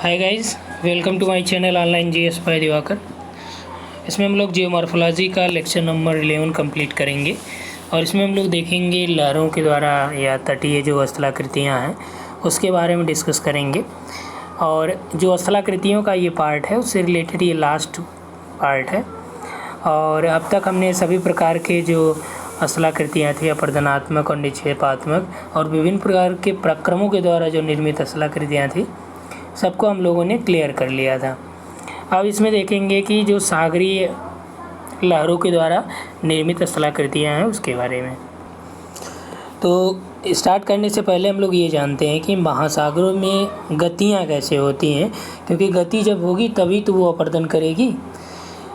Hi guys, welcome to my channel online GS by Diwakar. इसमें हम लोग जियोमॉर्फोलॉजी का लेक्चर नंबर 11 कंप्लीट करेंगे और इसमें हम लोग देखेंगे लहरों के द्वारा या तटीय जो स्थलाकृतियाँ हैं उसके बारे में डिस्कस करेंगे। और जो स्थलाकृतियों का ये पार्ट है उससे रिलेटेड ये लास्ट पार्ट है। और अब तक हमने सभी प्रकार के जो स्थलाकृतियाँ थी, अपर्दनात्मक और निक्षेपात्मक और विभिन्न प्रकार के प्रक्रमों के द्वारा जो निर्मित स्थलाकृतियाँ थी सबको हम लोगों ने क्लियर कर लिया था। अब इसमें देखेंगे कि जो सागरीय लहरों के द्वारा निर्मित स्थलाकृतियाँ हैं उसके बारे में। तो स्टार्ट करने से पहले हम लोग ये जानते हैं कि महासागरों में गतियाँ कैसे होती हैं, क्योंकि गति जब होगी तभी तो वो अपर्दन करेगी।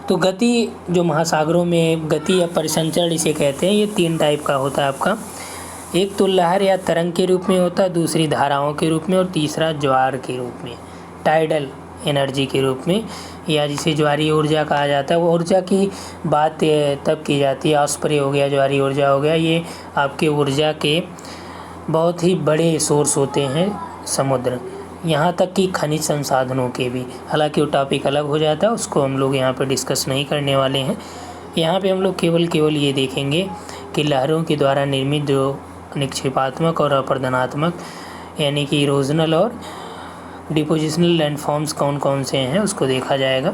तो गति जो महासागरों में गति या परिसंचरण इसे कहते हैं, ये 3 टाइप का होता है आपका। एक तो लहर या तरंग के रूप में होता है, दूसरी धाराओं के रूप में और तीसरा ज्वार के रूप में, टाइडल एनर्जी के रूप में, या जिसे ज्वारीय ऊर्जा कहा जाता है। वो ऊर्जा की बात तब की जाती है, ऑस्प्रे हो गया, ज्वारीय ऊर्जा हो गया, ये आपके ऊर्जा के बहुत ही बड़े सोर्स होते हैं समुद्र, यहाँ तक कि खनिज संसाधनों के भी। हालांकि वो टॉपिक अलग हो जाता है, उसको हम लोग यहाँ पर डिस्कस नहीं करने वाले हैं। यहाँ पे हम लोग केवल ये देखेंगे कि लहरों के द्वारा निर्मित जो निक्षेपात्मक और अपर्दनात्मक यानी कि इरोजनल और डिपोजिशनल लैंडफॉर्म्स कौन कौन से हैं उसको देखा जाएगा।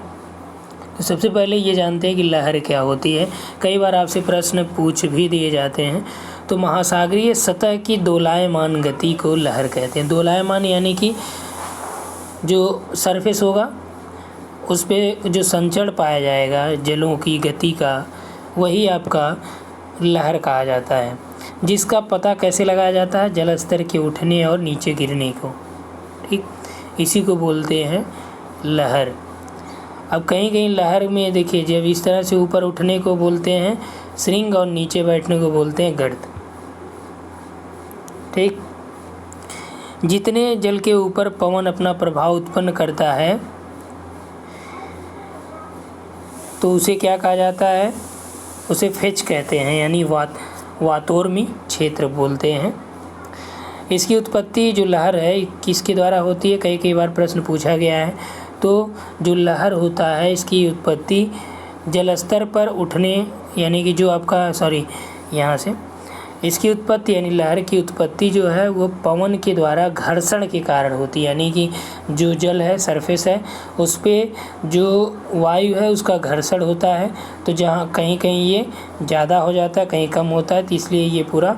तो सबसे पहले ये जानते हैं कि लहर क्या होती है। कई बार आपसे प्रश्न पूछ भी दिए जाते हैं। तो महासागरीय सतह की दोलायमान गति को लहर कहते हैं। दोलायमान यानी कि जो सरफेस होगा उस पर जो संचरण पाया जाएगा जलों की गति का, वही आपका लहर कहा जाता है। जिसका पता कैसे लगाया जाता है? जल स्तर के उठने और नीचे गिरने को, ठीक, इसी को बोलते हैं लहर। अब कहीं कहीं लहर में देखिए, जब इस तरह से ऊपर उठने को बोलते हैं श्रृंग और नीचे बैठने को बोलते हैं गर्त, ठीक। जितने जल के ऊपर पवन अपना प्रभाव उत्पन्न करता है तो उसे क्या कहा जाता है? उसे फेच कहते हैं, यानी वातोर्मी क्षेत्र बोलते हैं। इसकी उत्पत्ति जो लहर है किसके द्वारा होती है? कई बार प्रश्न पूछा गया है। तो जो लहर होता है इसकी उत्पत्ति जल स्तर पर उठने यानी कि जो आपका यहाँ से इसकी उत्पत्ति यानी लहर की उत्पत्ति जो है वो पवन के द्वारा घर्षण के कारण होती है। यानी कि जो जल है, सरफेस है, उस पर जो वायु है उसका घर्षण होता है। तो जहाँ कहीं कहीं ये ज़्यादा हो जाता है, कहीं कम होता है, तो इसलिए ये पूरा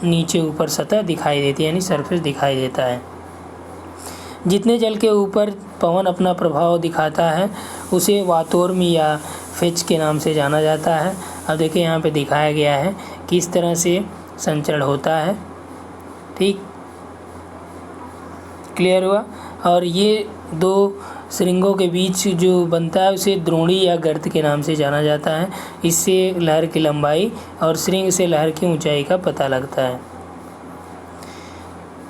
नीचे ऊपर सतह दिखाई देती है, यानी सरफेस दिखाई देता है। जितने जल के ऊपर पवन अपना प्रभाव दिखाता है उसे वातोर्मी या फेच के नाम से जाना जाता है। अब देखिए यहाँ पे दिखाया गया है किस तरह से संचरण होता है, ठीक, क्लियर हुआ। और ये 2 श्रृंगों के बीच जो बनता है उसे द्रोणी या गर्त के नाम से जाना जाता है। इससे लहर की लंबाई और श्रृंग से लहर की ऊंचाई का पता लगता है।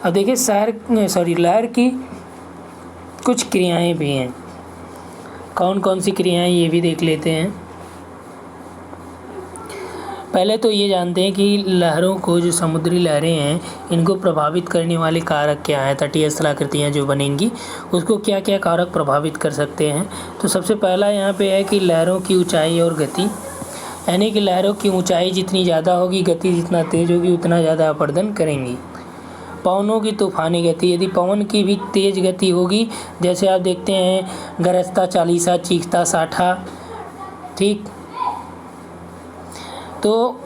अब देखिए लहर की कुछ क्रियाएं भी हैं। कौन कौन सी क्रियाएं ये भी देख लेते हैं। पहले तो ये जानते हैं कि लहरों को, जो समुद्री लहरें हैं, इनको प्रभावित करने वाले कारक क्या हैं। तटीय स्थलाकृतियाँ जो बनेंगी उसको क्या क्या कारक प्रभावित कर सकते हैं। तो सबसे पहला यहाँ पे है कि लहरों की ऊंचाई और गति, यानी कि लहरों की ऊंचाई जितनी ज़्यादा होगी, गति जितना तेज़ होगी, उतना ज़्यादा अपर्दन करेंगी। पवनों की तूफानी गति, यदि पवन की भी तेज़ गति होगी, जैसे आप देखते हैं गरजता चालीसा चीखता साठा, ठीक, तो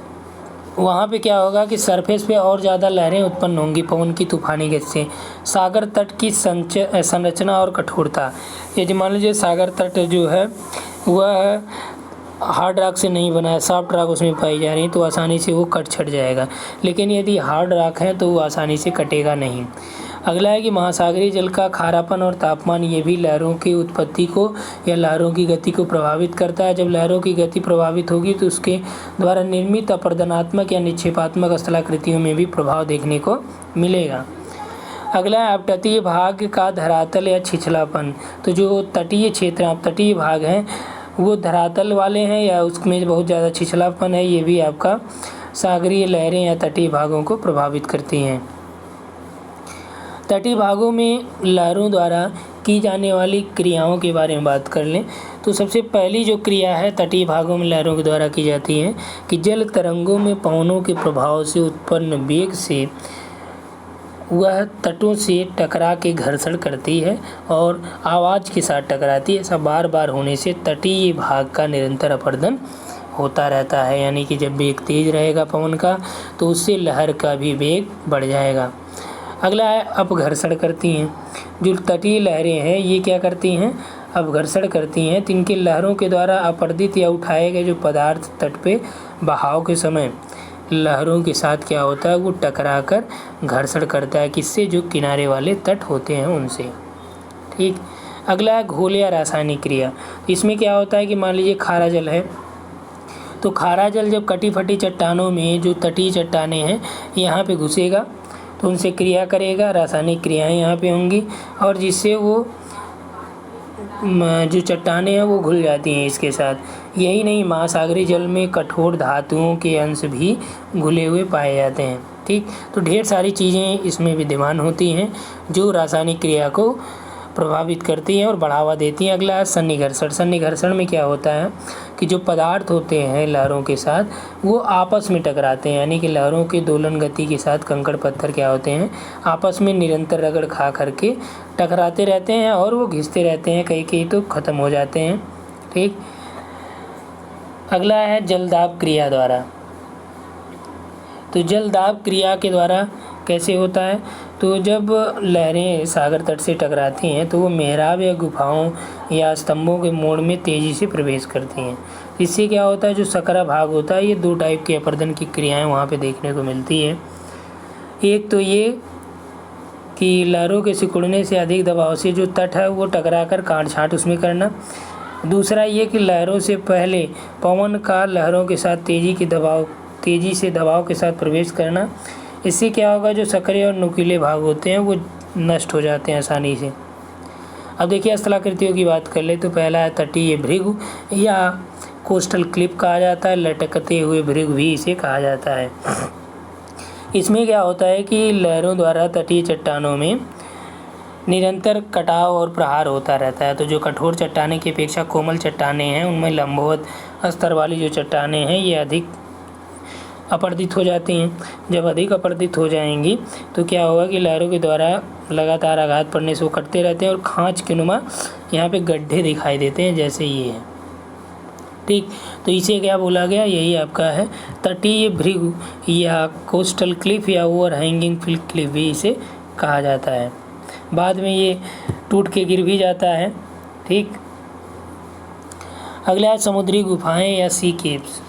वहाँ पे क्या होगा कि सरफेस पे और ज़्यादा लहरें उत्पन्न होंगी पवन की तूफानी गति से। सागर तट की संरचना और कठोरता, यदि मान लीजिए सागर तट जो है वह हार्ड रॉक से नहीं बना है, सॉफ्ट रॉक उसमें पाई जा रही है, तो आसानी से वो कट छट जाएगा। लेकिन यदि हार्ड रॉक है तो वो आसानी से कटेगा नहीं। अगला है कि महासागरीय जल का खारापन और तापमान, ये भी लहरों की उत्पत्ति को या लहरों की गति को प्रभावित करता है। जब लहरों की गति प्रभावित होगी तो उसके द्वारा निर्मित अपर्दनात्मक या निक्षेपात्मक स्थलाकृतियों में भी प्रभाव देखने को मिलेगा। अगला है अपतटीय भाग का धरातल या छिछलापन। तो जो तटीय क्षेत्र, तटीय भाग हैं वो धरातल वाले हैं या उसमें बहुत ज़्यादा छिछलापन है, ये भी आपका सागरीय लहरें या तटीय भागों को प्रभावित करती हैं। तटीय भागों में लहरों द्वारा की जाने वाली क्रियाओं के बारे में बात कर लें तो सबसे पहली जो क्रिया है तटीय भागों में लहरों के द्वारा की जाती है कि जल तरंगों में पवनों के प्रभाव से उत्पन्न वेग से वह तटों से टकरा के घर्षण करती है और आवाज़ के साथ टकराती है। ऐसा बार बार होने से तटीय भाग का निरंतर अपरदन होता रहता है, यानी कि जब वेग तेज रहेगा पवन का तो उससे लहर का भी वेग बढ़ जाएगा। अगला है अपघर्षण करती हैं। जो तटीय लहरें हैं ये क्या करती हैं, अपघर्षण करती हैं। तो इनके लहरों के द्वारा अपरदित या उठाए गए जो पदार्थ तट पे बहाव के समय लहरों के साथ क्या होता है वो टकरा कर घर्षण करता है, किससे, जो किनारे वाले तट होते हैं उनसे। ठीक। अगला है घोल या रासायनिक क्रिया। इसमें क्या होता है कि मान लीजिए खारा जल है, तो खारा जल जब कटी फटी चट्टानों में जो तटीय चट्टानें हैं यहाँ पे घुसेगा तो उनसे क्रिया करेगा, रासायनिक क्रियाएं यहाँ पे होंगी और जिससे वो जो चट्टानें हैं वो घुल जाती हैं इसके साथ। यही नहीं, महासागरीय जल में कठोर धातुओं के अंश भी घुले हुए पाए जाते हैं। ठीक। तो ढेर सारी चीज़ें इसमें विद्यमान होती हैं जो रासायनिक क्रिया को प्रभावित करती हैं और बढ़ावा देती हैं। अगला है सन्निघर्षण। सन्निघर्षण में क्या होता है कि जो पदार्थ होते हैं लहरों के साथ वो आपस में टकराते हैं, यानी कि लहरों के दोलन गति के साथ कंकड़ पत्थर क्या होते हैं आपस में निरंतर रगड़ खा करके टकराते रहते हैं और वो घिसते रहते हैं, कई कई तो ख़त्म हो जाते हैं। ठीक। अगला है जलदाब क्रिया द्वारा। तो जलदाब क्रिया के द्वारा कैसे होता है, तो जब लहरें सागर तट से टकराती हैं तो वो मेहराब या गुफाओं या स्तंभों के मोड़ में तेज़ी से प्रवेश करती हैं। इससे क्या होता है, जो सकरा भाग होता है, ये दो टाइप के अपरदन की क्रियाएं वहाँ पे देखने को मिलती हैं। एक तो ये कि लहरों के सिकुड़ने से अधिक दबाव से जो तट है वो टकरा कर काट छाँट उसमें करना। दूसरा ये कि लहरों से पहले पवन का लहरों के साथ तेज़ी से दबाव के साथ प्रवेश करना। इससे क्या होगा, जो सकरे और नुकीले भाग होते हैं वो नष्ट हो जाते हैं आसानी से। अब देखिए स्थलाकृतियों की बात कर ले तो पहला है तटीय भृगु या कोस्टल क्लिप कहा जाता है, लटकते हुए भृगु भी इसे कहा जाता है। इसमें क्या होता है कि लहरों द्वारा तटीय चट्टानों में निरंतर कटाव और प्रहार होता रहता है। तो जो कठोर चट्टाने की अपेक्षा कोमल चट्टानें हैं उनमें लंबवत स्तर वाली जो चट्टानें हैं ये अधिक अपरदित हो जाती हैं। जब अधिक अपरदित हो जाएंगी तो क्या होगा कि लहरों के द्वारा लगातार आघात पड़ने से वो कटते रहते हैं और खांच के नुमा यहाँ पे गड्ढे दिखाई देते हैं जैसे ये है। ठीक। तो इसे क्या बोला गया, यही आपका है तटीय भृगु या कोस्टल क्लिफ या ओवर हैंगिंग क्लिफ भी इसे कहा जाता है। बाद में ये टूट के गिर भी जाता है। ठीक। अगला है समुद्री गुफाएं या सी केव्स।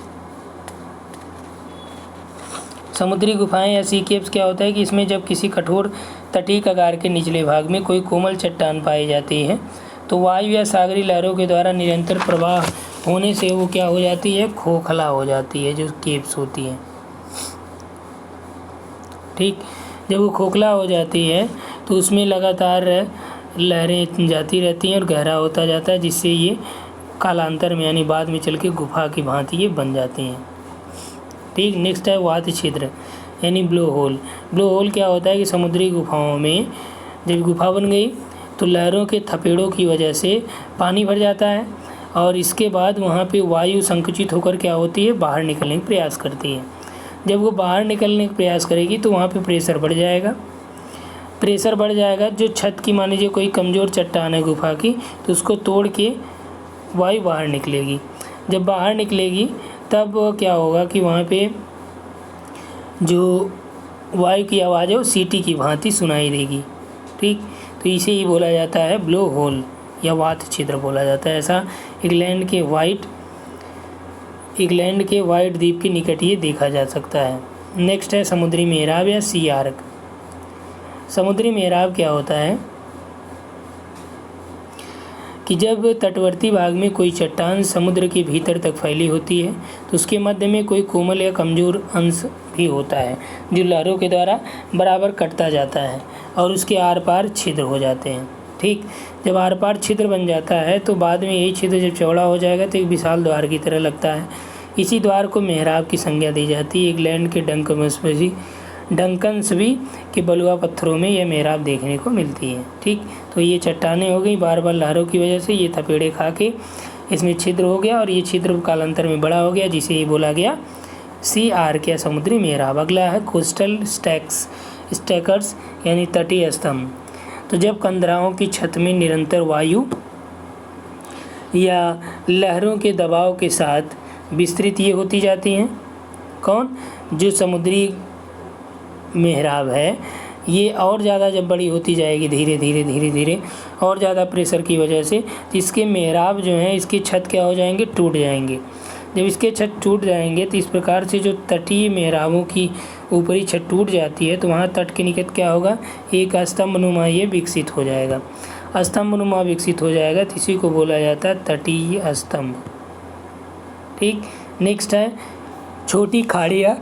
समुद्री गुफाएं या सी केव्स क्या होता है कि इसमें जब किसी कठोर तटीय कगार के निचले भाग में कोई कोमल चट्टान पाई जाती है तो वायु या सागरी लहरों के द्वारा निरंतर प्रवाह होने से वो क्या हो जाती है, खोखला हो जाती है, जो केव्स होती है। ठीक। जब वो खोखला हो जाती है तो उसमें लगातार लहरें जाती रहती हैं और गहरा होता जाता है, जिससे ये कालांतर में यानी बाद में चल के गुफा की भांति ये बन जाती हैं। ठीक। नेक्स्ट है वात छिद्र यानी ब्लो होल। ब्लो होल क्या होता है कि समुद्री गुफाओं में जब गुफा बन गई तो लहरों के थपेड़ों की वजह से पानी भर जाता है और इसके बाद वहाँ पे वायु संकुचित होकर क्या होती है, बाहर निकलने का प्रयास करती है। जब वो बाहर निकलने का प्रयास करेगी तो वहाँ पे प्रेशर बढ़ जाएगा। जो छत की मान लीजिए कोई कमज़ोर चट्टान है गुफा की तो उसको तोड़ के वायु बाहर निकलेगी। जब बाहर निकलेगी तब क्या होगा कि वहाँ पे जो वायु की आवाज़ है वो सीटी की भांति सुनाई देगी। ठीक। तो इसे ही बोला जाता है ब्लो होल या वात छिद्र बोला जाता है। ऐसा इंग्लैंड के वाइट द्वीप के निकट ये देखा जा सकता है। नेक्स्ट है समुद्री मेहराब या सी आर्क। समुद्री मेहराब क्या होता है कि जब तटवर्ती भाग में कोई चट्टान समुद्र के भीतर तक फैली होती है तो उसके मध्य में कोई कोमल या कमज़ोर अंश भी होता है जो लहरों के द्वारा बराबर कटता जाता है और उसके आर पार छिद्र हो जाते हैं। ठीक। जब आर पार छिद्र बन जाता है तो बाद में यही छिद्र जब चौड़ा हो जाएगा तो एक विशाल द्वार की तरह लगता है। इसी द्वार को मेहराब की संज्ञा दी जाती है। इंग्लैंड के डंकन्सबी के बलुआ पत्थरों में यह मेहराब देखने को मिलती है। ठीक, तो ये चट्टानें हो गई बार बार लहरों की वजह से, ये थपेड़े खा के इसमें छिद्र हो गया और ये छिद्र कालांतर में बड़ा हो गया, जिसे ये बोला गया सी आर्क या समुद्री मेहराब। अगला है कोस्टल स्टैकर्स यानी तटीय स्तंभ। तो जब कंदराओं की छत में निरंतर वायु या लहरों के दबाव के साथ विस्तृत ये होती जाती हैं, कौन, जो समुद्री मेहराब है, ये और ज़्यादा जब बड़ी होती जाएगी धीरे धीरे और ज़्यादा प्रेशर की वजह से, इसके मेहराब जो हैं इसकी छत क्या हो जाएंगे, टूट जाएंगे। जब इसके छत टूट जाएंगे तो इस प्रकार से जो तटीय मेहराबों की ऊपरी छत टूट जाती है तो वहाँ तट के निकट क्या होगा, एक स्तंभनुमा ये विकसित हो जाएगा। स्तंभनुमा विकसित हो जाएगा तो इसी को बोला जाता है तटीय स्तंभ। ठीक, नेक्स्ट है छोटी खाड़ियाँ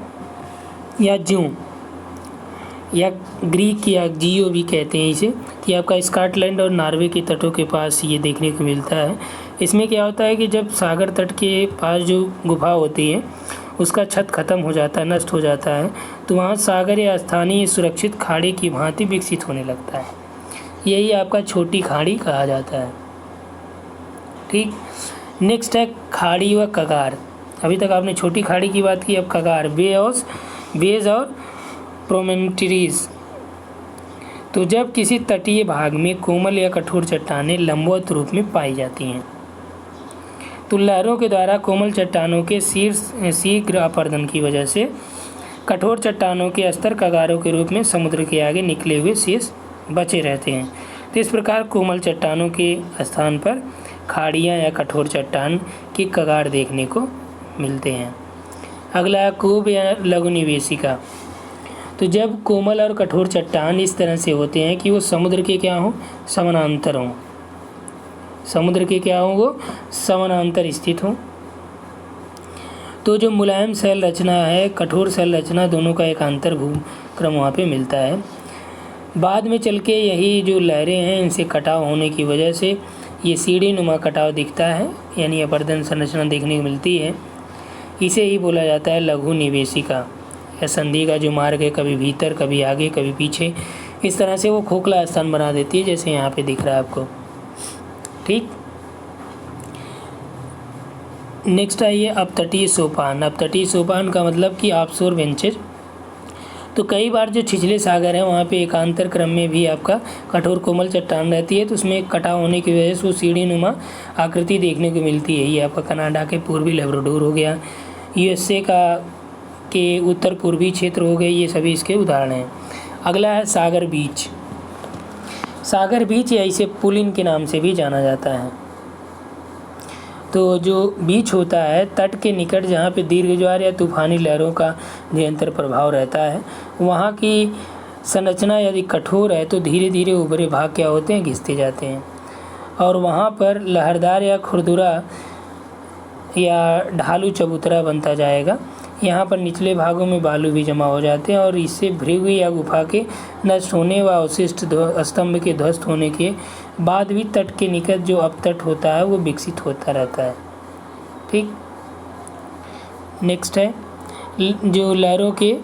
या जूं या ग्रीक या जियो भी कहते हैं इसे। ये आपका स्कॉटलैंड और नॉर्वे के तटों के पास ये देखने को मिलता है। इसमें क्या होता है कि जब सागर तट के पास जो गुफा होती है उसका छत खत्म हो जाता है, नष्ट हो जाता है, तो वहाँ सागर या स्थानीय सुरक्षित खाड़ी की भांति विकसित होने लगता है। यही आपका छोटी खाड़ी कहा जाता है। ठीक, नेक्स्ट है खाड़ी व कगार। अभी तक आपने छोटी खाड़ी की बात की, अब कगार, बेज और प्रोमेंटरीज। तो जब किसी तटीय भाग में कोमल या कठोर चट्टानें लंबवत रूप में पाई जाती हैं तो लहरों के द्वारा कोमल चट्टानों के शीघ्र अपरदन की वजह से कठोर चट्टानों के अस्तर कगारों के रूप में समुद्र के आगे निकले हुए शेष बचे रहते हैं। तो इस प्रकार कोमल चट्टानों के स्थान पर खाड़ियाँ या कठोर चट्टान के कगार देखने को मिलते हैं। अगला है कूब या लघु निवेशिका। तो जब कोमल और कठोर चट्टान इस तरह से होते हैं कि वो समुद्र के क्या हों, समानांतर हों, समुद्र के क्या हों, वो समानांतर स्थित हों, तो जो मुलायम शैल रचना है, कठोर शैल रचना, दोनों का एक अंतर भूक्रम वहाँ पे मिलता है। बाद में चल के यही जो लहरें हैं इनसे कटाव होने की वजह से ये सीढ़ी नुमा कटाव दिखता है, यानी अपरदन संरचना देखने को मिलती है। इसे ही बोला जाता है लघु निवेशिका या संधि का जो मार्ग है, कभी भीतर कभी आगे कभी पीछे, इस तरह से वो खोखला स्थान बना देती है, जैसे यहाँ पे दिख रहा है आपको। ठीक, नेक्स्ट आइए अपतटीय सोपान। अपतटीय सोपान का मतलब कि ऑफशोर वेंचर। तो कई बार जो छिछले सागर हैं वहाँ पे एकांतर क्रम में भी आपका कठोर कोमल चट्टान रहती है, तो उसमें कटाव होने की वजह से वो सीढ़ी नुमा आकृति देखने को मिलती है। ये आपका कनाडा के पूर्वी लेब्राडोर हो गया, यूएसए के उत्तर पूर्वी क्षेत्र हो गए, ये सभी इसके उदाहरण हैं। अगला है सागर बीच। सागर बीच या इसे पुलिन के नाम से भी जाना जाता है। तो जो बीच होता है तट के निकट जहाँ पे दीर्घ ज्वार या तूफानी लहरों का निरंतर प्रभाव रहता है, वहाँ की संरचना यदि कठोर है तो धीरे धीरे ऊपरी भाग क्या होते हैं, घिसते जाते हैं, और वहाँ पर लहरदार या खुरदुरा या ढालू चबूतरा बनता जाएगा। यहाँ पर निचले भागों में बालू भी जमा हो जाते हैं और इससे भृगु या गुफा के नष्ट होने व अवशिष्ट स्तंभ के ध्वस्त होने के बाद भी तट के निकट जो अपतट होता है वो विकसित होता रहता है। ठीक, नेक्स्ट है जो लहरों के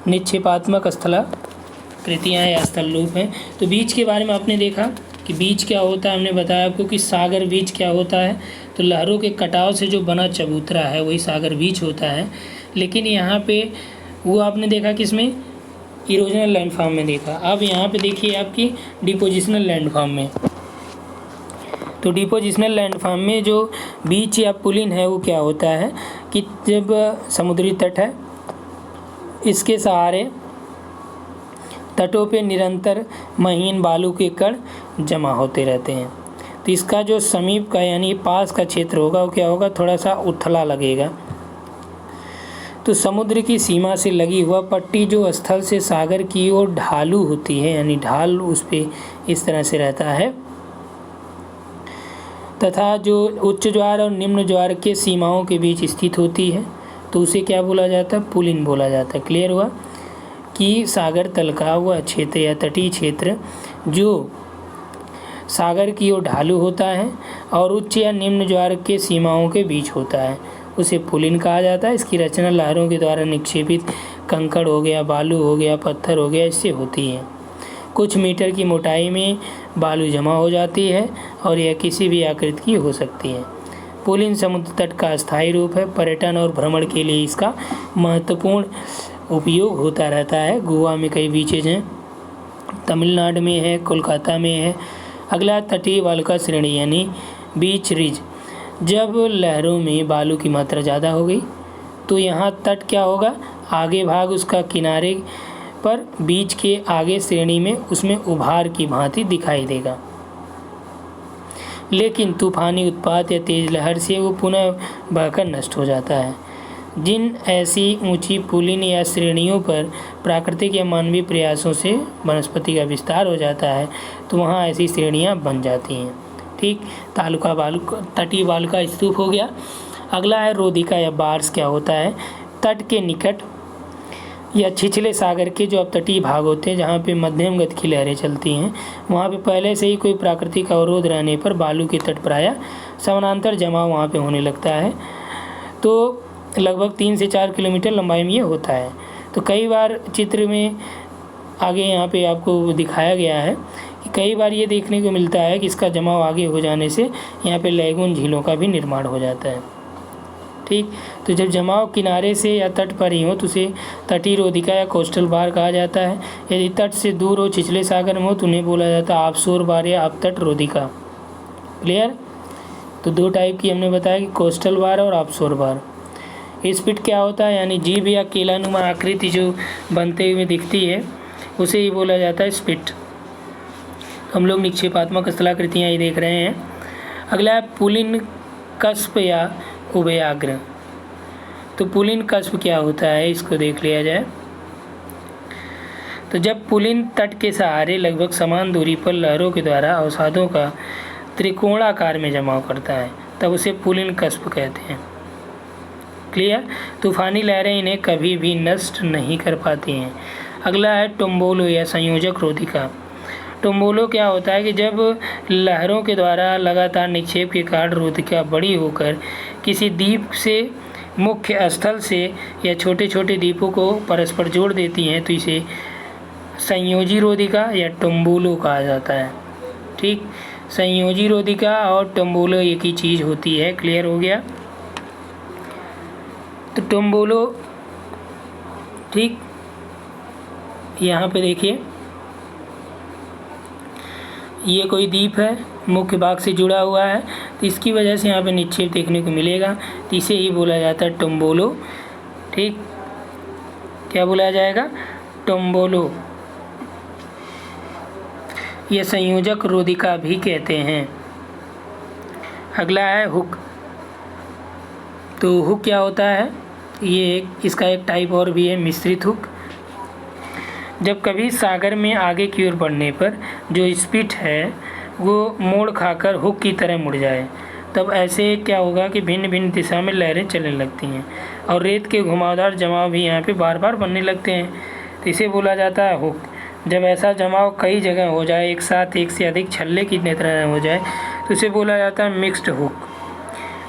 निक्षेपात्मक स्थलाकृतियाँ या स्थलरूप हैं। तो बीच के बारे में आपने देखा कि बीच क्या होता है, हमने बताया आपको कि सागर बीच क्या होता है। तो लहरों के कटाव से जो बना चबूतरा है वही सागर बीच होता है। लेकिन यहाँ पे वो आपने देखा किसमें, इरोजनल लैंडफॉर्म में देखा। अब यहाँ पे देखिए आपकी डिपोजिशनल लैंडफॉर्म में। तो डिपोजिशनल लैंडफॉर्म में जो बीच या पुलिन है वो क्या होता है कि जब समुद्री तट है इसके सहारे तटों पे निरंतर महीन बालू के कण जमा होते रहते हैं। तो इसका जो समीप का यानी पास का क्षेत्र होगा वो क्या होगा, थोड़ा सा उथला लगेगा। तो समुद्र की सीमा से लगी हुआ पट्टी जो स्थल से सागर की ओर ढालू होती है, यानी ढाल उस पर इस तरह से रहता है, तथा जो उच्च ज्वार और निम्न ज्वार के सीमाओं के बीच स्थित होती है, तो उसे क्या बोला जाता है, पुलिन बोला जाता है। क्लियर हुआ कि सागर तल का हुआ क्षेत्र या तटीय क्षेत्र जो सागर की ओर ढालू होता है और उच्च या निम्न ज्वार के सीमाओं के बीच होता है उसे पुलिन कहा जाता है। इसकी रचना लहरों के द्वारा निक्षेपित कंकड़ हो गया, बालू हो गया, पत्थर हो गया, इससे होती है। कुछ मीटर की मोटाई में बालू जमा हो जाती है और यह किसी भी आकृति की हो सकती है। पुलिन समुद्र तट का अस्थायी रूप है। पर्यटन और भ्रमण के लिए इसका महत्वपूर्ण उपयोग होता रहता है। गोवा में कई बीचेज हैं, तमिलनाडु में है, कोलकाता में है। अगला तटीय वालुका श्रेणी यानी बीच रिज। जब लहरों में बालू की मात्रा ज़्यादा हो गई तो यहाँ तट क्या होगा, आगे भाग उसका किनारे पर बीच के आगे श्रेणी में उसमें उभार की भांति दिखाई देगा, लेकिन तूफानी उत्पात या तेज लहर से वो पुनः बहकर नष्ट हो जाता है। जिन ऐसी ऊंची पुलिन या श्रेणियों पर प्राकृतिक या मानवीय प्रयासों से वनस्पति का विस्तार हो जाता है तो वहाँ ऐसी श्रेणियाँ बन जाती हैं। ठीक, तटीय बालुका स्तूप हो गया। अगला है रोधिका या बार्स। क्या होता है, तट के निकट या छिछले सागर के जो अपतटीय भाग होते हैं जहाँ पे मध्यम गति की लहरें चलती हैं, वहाँ पे पहले से ही कोई प्राकृतिक अवरोध रहने पर बालू के तट प्रायः समानांतर जमाव वहाँ पे होने लगता है। तो लगभग 3 से 4 किलोमीटर लंबाई में ये होता है। तो कई बार चित्र में आगे यहाँ पे आपको दिखाया गया है कि कई बार ये देखने को मिलता है कि इसका जमाव आगे हो जाने से यहाँ पे लैगून झीलों का भी निर्माण हो जाता है। ठीक, तो जब जमाव किनारे से या तट पर ही हो तो उसे तटीय रोधिका या कोस्टल बार कहा जाता है। यदि तट से दूर हो, छिछले सागर में हो तो उन्हें बोला जाता है ऑफशोर बार या अपतट रोधिका। क्लियर? तो 2 टाइप की हमने बताया कि कोस्टल बार और ऑफशोर बार। स्पिट क्या होता है, यानी जीभ या केलानुमा आकृति जो बनते हुए दिखती है उसे ही बोला जाता है स्पिट। हम लोग निक्षेपात्मक स्थलाकृतियाँ ही देख रहे हैं। अगला है पुलिन कस्प या उभयाग्र। तो पुलिन कस्प क्या होता है, इसको देख लिया जाए। तो जब पुलिन तट के सहारे लगभग समान दूरी पर लहरों के द्वारा अवसादों का त्रिकोणाकार में जमाव करता है तब उसे पुलिन कस्प कहते हैं। क्लियर? तूफानी लहरें इन्हें कभी भी नष्ट नहीं कर पाती हैं। अगला है टोम्बोलो या संयोजक रोधिका। टोम्बोलो क्या होता है कि जब लहरों के द्वारा लगातार निक्षेप के कारण रोधिका बड़ी होकर किसी द्वीप से मुख्य स्थल से या छोटे छोटे द्वीपों को परस्पर जोड़ देती हैं तो इसे संयोजी रोधिका या टोम्बोलो कहा जाता है। ठीक, संयोजी रोधिका और टोम्बोलो एक ही चीज़ होती है। क्लियर हो गया? तो टोम्बोलो, ठीक, यहाँ पे देखिए ये कोई द्वीप है, मुख्य भाग से जुड़ा हुआ है तो इसकी वजह से यहाँ पे निक्षेप देखने को मिलेगा तो इसे ही बोला जाता है टोम्बोलो। ठीक, क्या बोला जाएगा, टोम्बोलो। ये संयोजक रोधिका भी कहते हैं। अगला है हुक। तो हुक क्या होता है, ये इसका एक टाइप और भी है, मिश्रित हुक। जब कभी सागर में आगे की ओर बढ़ने पर जो स्पिट है वो मोड़ खाकर हुक की तरह मुड़ जाए तब ऐसे क्या होगा कि भिन्न भिन्न दिशा में लहरें चलने लगती हैं और रेत के घुमावदार जमाव भी यहाँ पे बार बार बनने लगते हैं तो इसे बोला जाता है हुक। जब ऐसा जमाव कई जगह हो जाए, एक साथ एक से अधिक छल्ले की तरह हो जाए तो इसे बोला जाता है मिक्स्ड हुक।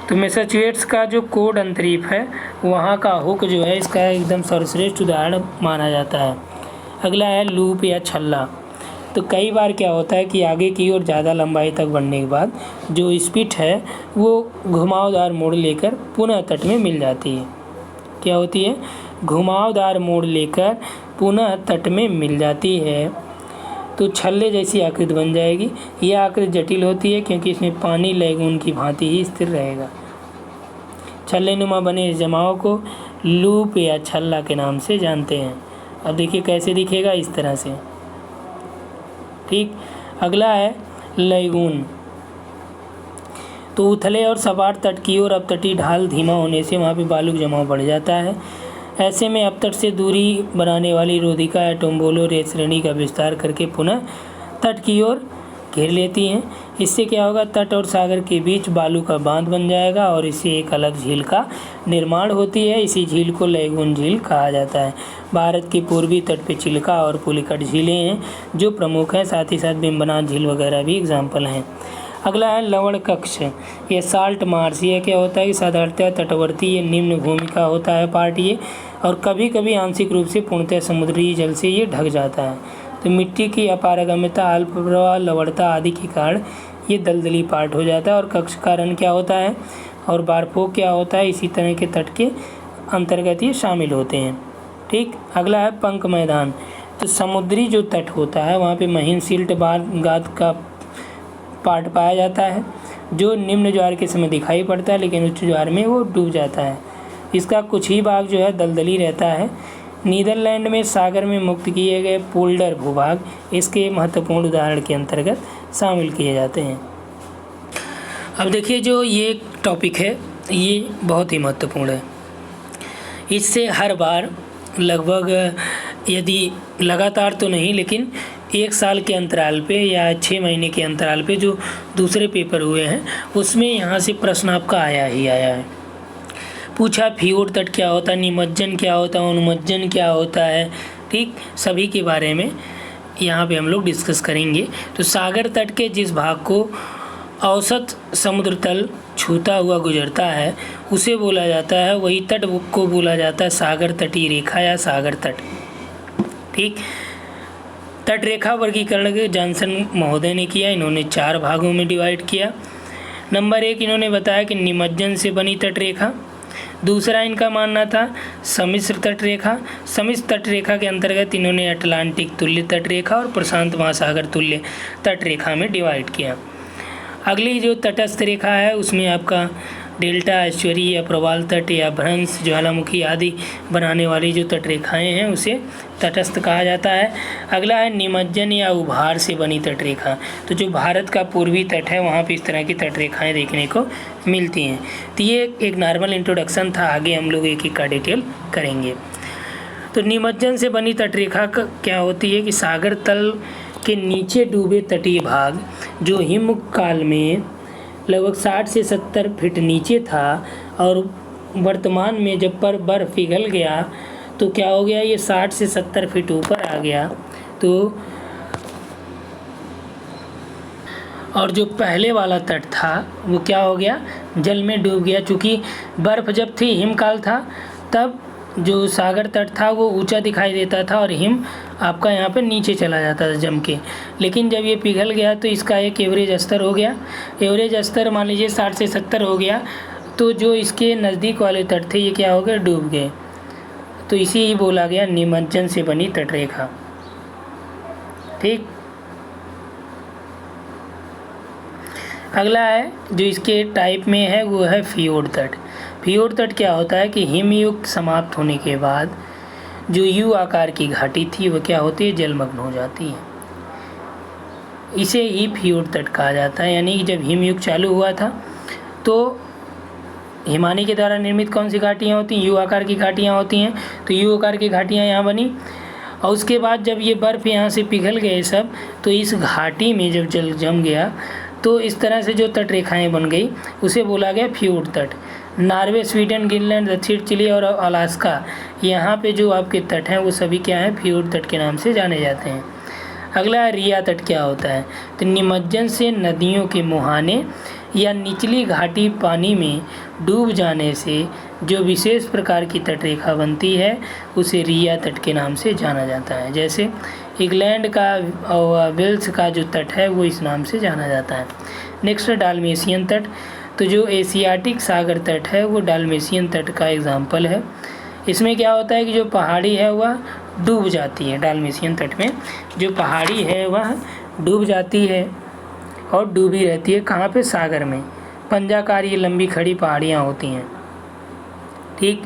तो मैसाचुसेट्स का जो कोड अंतरीप है वहाँ का हुक जो है इसका एकदम सर्वश्रेष्ठ उदाहरण माना जाता है। अगला है लूप या छल्ला। तो कई बार क्या होता है कि आगे की ओर ज़्यादा लंबाई तक बढ़ने के बाद जो स्पिट है वो घुमावदार मोड़ लेकर पुनः तट में मिल जाती है। क्या होती है, घुमावदार मोड़ लेकर पुनः तट में मिल जाती है तो छल्ले जैसी आकृति बन जाएगी। यह आकृति जटिल होती है क्योंकि इसमें पानी लैगून की भांति ही स्थिर रहेगा। छल्ले नुमा बने इस जमाव को लूप या छल्ला के नाम से जानते हैं। अब देखिए कैसे दिखेगा, इस तरह से। ठीक, अगला है लैगून। तो उथले और सपाट तट की ओर अपतटीय ढाल धीमा होने से वहाँ पे बालू का जमाव बढ़ जाता है। ऐसे में अपतट से दूरी बनाने वाली रोधिका या टोम्बोलो रेत श्रेणी का विस्तार करके पुनः तट की ओर घेर लेती हैं। इससे क्या होगा, तट और सागर के बीच बालू का बांध बन जाएगा और इससे एक अलग झील का निर्माण होती है। इसी झील को लैगून झील कहा जाता है। भारत के पूर्वी तट पे चिल्का और पुलिकट झीलें हैं जो प्रमुख हैं, साथ ही साथ बिम्बनाथ झील वगैरह भी एग्जाम्पल हैं। अगला है लवण कक्ष, ये साल्ट मार्श। ये क्या होता है कि साधारणतः तटवर्ती ये निम्न भूमि का होता है पार्ट ये, और कभी कभी आंशिक रूप से पूर्णतः समुद्री जल से ये ढक जाता है। तो मिट्टी की अपारगम्यता, अल्प प्रवाह, लवणता आदि के कारण ये दलदली पार्ट हो जाता है। और कक्ष का रन क्या होता है और बारफोक क्या होता है, इसी तरह के तट के अंतर्गत ये शामिल होते हैं। ठीक, अगला है पंक मैदान। तो समुद्री जो तट होता है वहाँ पे महीन सिल्ट गाद का पार्ट पाया जाता है, जो निम्न ज्वार के समय दिखाई पड़ता है, लेकिन उच्च ज्वार में वो डूब जाता है। इसका कुछ ही भाग जो है दलदली रहता है। नीदरलैंड में सागर में मुक्त किए गए पोल्डर भूभाग इसके महत्वपूर्ण उदाहरण के अंतर्गत शामिल किए जाते हैं। अब देखिए, जो ये टॉपिक है ये बहुत ही महत्वपूर्ण है। इससे हर बार लगभग, यदि लगातार तो नहीं, लेकिन 1 साल के अंतराल पे या 6 महीने के अंतराल पे जो दूसरे पेपर हुए हैं उसमें यहाँ से प्रश्न आपका आया ही आया है। पूछा फ्योर्ड तट क्या होता है, निमज्जन क्या होता है, अनुमज्जन क्या होता है। ठीक, सभी के बारे में यहाँ पे हम लोग डिस्कस करेंगे। तो सागर तट के जिस भाग को औसत समुद्र तल छूता हुआ गुजरता है उसे बोला जाता है, वही तट को बोला जाता है सागर तटीय रेखा या सागर तट। ठीक, तट रेखा वर्गीकरण जॉनसन महोदय ने किया। इन्होंने 4 भागों में डिवाइड किया। नंबर 1 इन्होंने बताया कि निमज्जन से बनी तट रेखा। दूसरा इनका मानना था सम्मिश्र तट रेखा। सम्मिश्र तट रेखा के अंतर्गत इन्होंने अटलांटिक तुल्य तट रेखा और प्रशांत महासागर तुल्य तट रेखा में डिवाइड किया। अगली जो तटस्थ रेखा है उसमें आपका डेल्टा, एस्चुरी या प्रवाल तट या भ्रंश, ज्वालामुखी आदि बनाने वाली जो तट रेखाएँ हैं उसे तटस्थ कहा जाता है। अगला है निमज्जन या उभार से बनी तट रेखा। तो जो भारत का पूर्वी तट है वहाँ पे इस तरह की तट रेखाएँ देखने को मिलती हैं। तो ये एक नॉर्मल इंट्रोडक्शन था, आगे हम लोग एक का डिटेल करेंगे। तो निमज्जन से बनी तट रेखा क्या होती है कि सागर तल के नीचे डूबे तटीय भाग जो हिम काल में लगभग 60 से 70 फीट नीचे था और वर्तमान में जब पर बर्फ़ पिघल गया तो क्या हो गया, ये 60 से 70 फीट ऊपर आ गया। तो और जो पहले वाला तट था वो क्या हो गया, जल में डूब गया। चूँकि बर्फ़ जब थी, हिमकाल था, तब जो सागर तट था वो ऊंचा दिखाई देता था और हिम आपका यहाँ पे नीचे चला जाता था जम के। लेकिन जब ये पिघल गया तो इसका एक एवरेज स्तर हो गया। एवरेज स्तर मान लीजिए 60 से 70 हो गया, तो जो इसके नज़दीक वाले तट थे ये क्या हो गए, डूब गए। तो इसी ही बोला गया निमज्जन से बनी तट रेखा। ठीक, अगला है जो इसके टाइप में है वो है फ्योर्ड तट। फ्योर्ड तट क्या होता है कि हिमयुग समाप्त होने के बाद जो यू आकार की घाटी थी वो क्या होती है, जलमग्न हो जाती है। इसे ही फ्योर्ड तट कहा जाता है। यानी कि जब हिमयुग चालू हुआ था तो हिमानी के द्वारा निर्मित कौन सी घाटियाँ होती हैं, यू आकार की घाटियाँ होती हैं। तो यू आकार की घाटियाँ यहाँ बनी और उसके बाद जब ये बर्फ़ यहाँ से पिघल गए सब, तो इस घाटी में जब जल जम गया तो इस तरह से जो तट रेखाएँ बन गई उसे बोला गया फ्योर्ड तट। नॉर्वे, स्वीडन, ग्रीनलैंड, दक्षिण चिली और अलास्का, यहाँ पे जो आपके तट हैं वो सभी क्या हैं, फ्योर्ड तट के नाम से जाने जाते हैं। अगला है रिया तट क्या होता है। तो निमज्जन से नदियों के मुहाने या निचली घाटी पानी में डूब जाने से जो विशेष प्रकार की तट रेखा बनती है उसे रिया तट के नाम से जाना जाता है। जैसे इंग्लैंड का और वेल्स का जो तट है वो इस नाम से जाना जाता है। नेक्स्ट है डाल्मेशियन तट। तो जो एशियाटिक सागर तट है वो डाल्मेशियन तट का एग्जाम्पल है। इसमें क्या होता है कि जो पहाड़ी है वह डूब जाती है। डाल्मेशियन तट में जो पहाड़ी है वह डूब जाती है और डूबी रहती है। कहाँ पे, सागर में। पंजाकार ये लंबी खड़ी पहाड़ियाँ होती हैं। ठीक,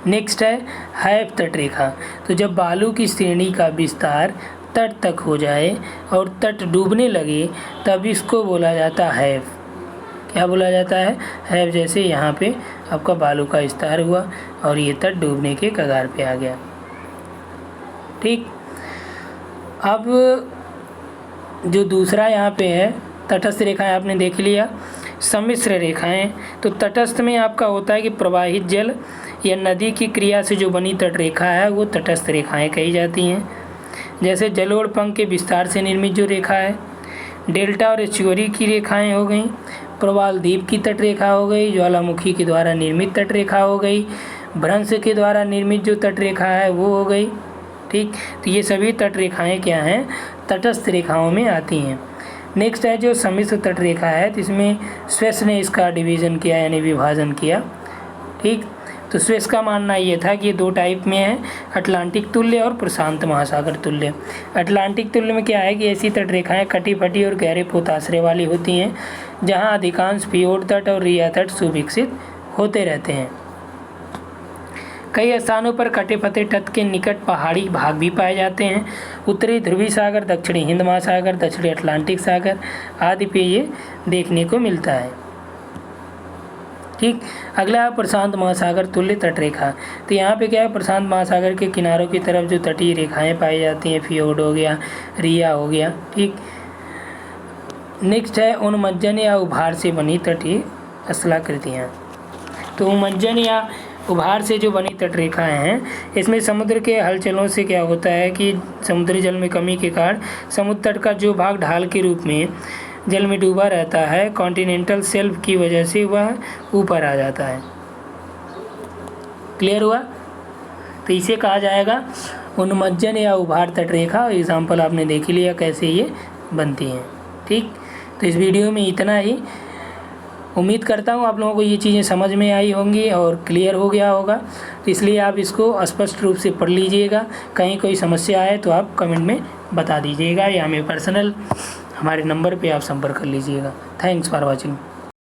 नेक्स्ट है हैफ तट रेखा। तो जब बालू की श्रेणी का विस्तार तट तक हो जाए और तट डूबने लगे तब इसको बोला जाता है हैफ। क्या बोला जाता है, हैफ। जैसे यहाँ पे आपका बालू का विस्तार हुआ और ये तट डूबने के कगार पे आ गया। ठीक, अब जो दूसरा यहाँ पे है तटस्थ रेखाएं आपने देख लिया। सम्मिश्र रेखाएं, तो तटस्थ में आपका होता है कि प्रवाहित जल या नदी की क्रिया से जो बनी तट रेखा है वो तटस्थ रेखाएं कही जाती हैं। जैसे जलोढ़ पंख के विस्तार से निर्मित जो रेखा है डेल्टा और एस्चुअरी की रेखाएं हो गई, प्रवाल द्वीप की तट रेखा हो गई, ज्वालामुखी के द्वारा निर्मित तट रेखा हो गई, भ्रंश के द्वारा निर्मित जो तट रेखा है वो हो गई। ठीक, तो ये सभी तट रेखाएं क्या हैं, तटस्थ रेखाओं में आती हैं। नेक्स्ट है जो सम्मिश्र तट रेखा है, तो इसमें स्वेस ने इसका डिवीज़न किया यानी विभाजन किया। ठीक, तो स्वेस का मानना ये था कि ये दो टाइप में है, अटलांटिक तुल्य और प्रशांत महासागर तुल्य। अटलांटिक तुल्य में क्या है कि ऐसी तट रेखाएं कटी फटी और गहरे पोताश्रय वाली होती हैं, जहां अधिकांश फियोर्ड तट और रिया तट सुविकसित होते रहते हैं। कई स्थानों पर कटे फटे तट के निकट पहाड़ी भाग भी पाए जाते हैं। उत्तरी ध्रुवी सागर, दक्षिणी हिंद महासागर, दक्षिणी अटलांटिक सागर आदि पे ये देखने को मिलता है। ठीक, अगला है प्रशांत महासागर तुल्य तट रेखा। तो यहाँ पे क्या है, प्रशांत महासागर के किनारों की तरफ जो तटीय रेखाएं पाई जाती हैं, फियोर्ड हो गया, रिया हो गया। ठीक, नेक्स्ट है उन्मज्जन या उभार से बनी तटीय स्थलाकृतियाँ। तो उन्मज्जन या उभार से जो बनी तट रेखाएं हैं, इसमें समुद्र के हलचलों से क्या होता है कि समुद्री जल में कमी के कारण समुद्र तट का जो भाग ढाल के रूप में जल में डूबा रहता है, कॉन्टिनेंटल शेल्फ की वजह से वह ऊपर आ जाता है। क्लियर हुआ? तो इसे कहा जाएगा उन्मज्जन या उभार तट रेखा। एग्जाम्पल आपने देख लिया कैसे ये बनती हैं। ठीक, तो इस वीडियो में इतना ही। उम्मीद करता हूँ आप लोगों को ये चीज़ें समझ में आई होंगी और क्लियर हो गया होगा। तो इसलिए आप इसको स्पष्ट रूप से पढ़ लीजिएगा। कहीं कोई समस्या आए तो आप कमेंट में बता दीजिएगा या हमें पर्सनल हमारे नंबर पे आप संपर्क कर लीजिएगा। Thanks for watching.